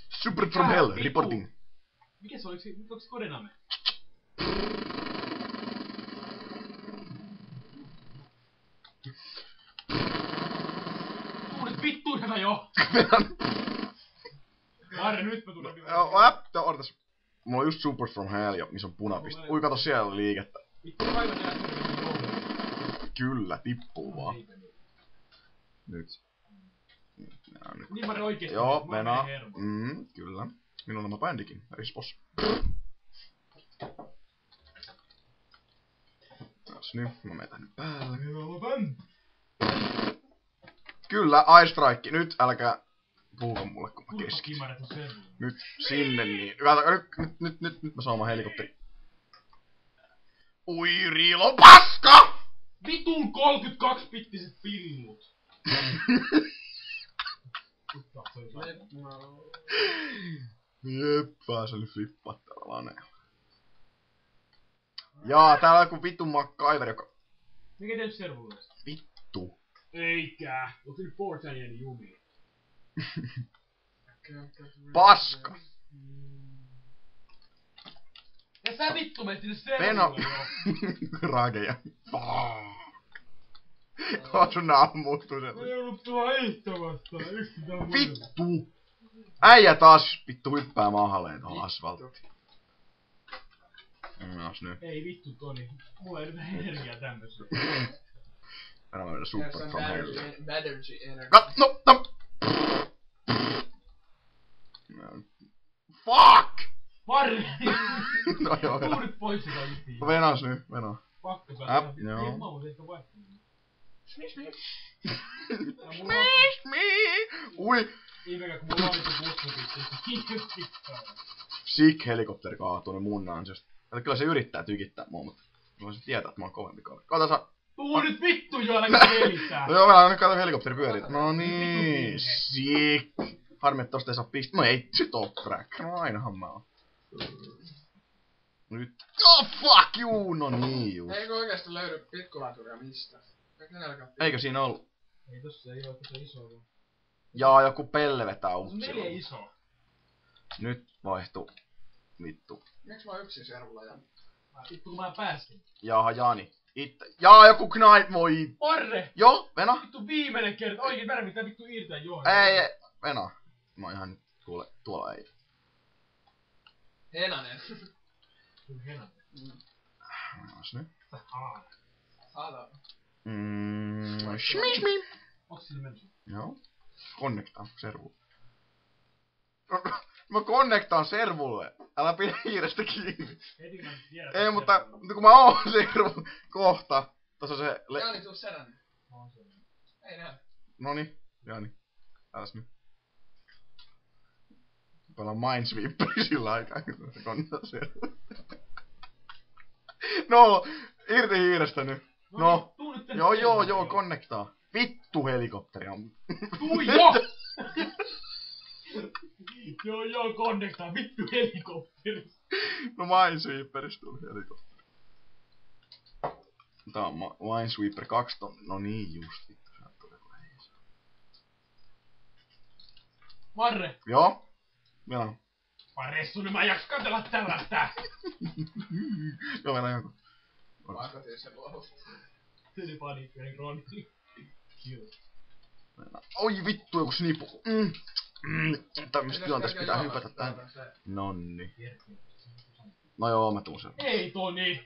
Super from hell, reporting. Mikä se oli? Nyt onks Kodename? Tuu nyt vittuun hyvä jo! Marre, nyt mä tulen. Odotas. Mulla on just Super from hell, missä on punapiste. Ui, kato siellä on liikettä. Vittu aivan nää. Kyllä, tippuu vaan. Nyt. Niin Marre oikeesti. Joo, venaa. Kyllä. Minulla on oma bändikin. Rispos. Jos nyt, mä menen tänne päälle. Kyllä, Ice Strike. Nyt älkää puhuko mulle, kun mä keskin. Nyt sinne niin. Nyt mä saan oman helikopteri. Ui, Riilo paska! Vitun 32-bittiset pillut. Jeppää, se oli flippattava lane. Jaa, täällä on joku vitun MacGyver, joka... Mikä teet servulle? Vittu. Eikä. Onko nyt 4chanien jumi? Paska! Ja sä vittu menet sinne servulle Veno. Rageja. Tuo sun ammuttu se. Ei ollut tuo eihtämästä. Vittu! Äijä taas vittu hyppää mahalleen tohon asfalttiin. Minas nyt. Ei vittu Toni. Mulla ei nyt energiaa tämmössä. Mennä mennä super from hell. Battery energy. No! Fuck! Marri! No joo, Tuu nyt pois sitä vittiin. Venas nyt, venaa. Pakko päästä. Joo. Ei mä voisin ehkä vaihtaa. Ui! Ihmekä kun mulla on vittu bussupitti. Sick helikopteri kaatuu ne mun ansiosta. Kyllä se yrittää tykittää mua, mutta voisin tietää, että mä oon kovempi kaveri. Kato sä... Tuu nyt vittu jo, älä selittää! No joo, nyt kato helikopteri pyörii. No niin, sick! Harmi, että tosta ei saa pistää. No ei, sit oo crack. No ainahan mä oon. Nyt. Oh fuck you! No niin just. Eikö oikeesti löydy pikkulaturia mistä? Eikö siinä ollu? Ei tossa ei oo, se iso vaan. Jaa, joku pelle vetää On 4 silloin. iso. Nyt vaihtuu. Vittu. Miks mä yksin servulla jään? Vittu kun mä päästin. Jaha, Jani. Jaa, joku knife, voi. Marre! Joo, Vena. Vittu viimeinen kerta. Oikein värä pitää vittu irtää joo. Ei, Vena. Mä oon ihan nyt tuolla ei. Henanen. Henanen. Menas nyt. Saatana. Shmi. Onks sillä mennyt? Joo. Connectaan servulle. Mä connectaan servulle. Älä pidä hiirestä kiinni. Ei, mutta kun mä oon servu kohta. Tossa on se... Jaani, tuu sedän. Ei näy. Noni, Jani. Äläs nyt. Pelaan Minesweeperi sillä aikaa, kun se connectaa servulle. No, irti hiirestä nyt. No. Joo, connectaa. Vittu helikopteri on. Tuu jo! Joo, connectaa vittu helikopteri. No Minesweeperista tuli helikopteri. Tää on Minesweeper 2 ton. No niin just vittu, sä tulee heisa. Marre! Joo? Vielä. Marressu, niin mä en jaksa katsella tällaista! Joo, vielä joku. Vaakatiin sen lopusta. Tuli paniikkoinen Roni. Oi vittu, joku snipu. Tämmöstä tilanteessa pitää hypätä tähän. Nonni. No joo, mä tuun sen. Ei Toni!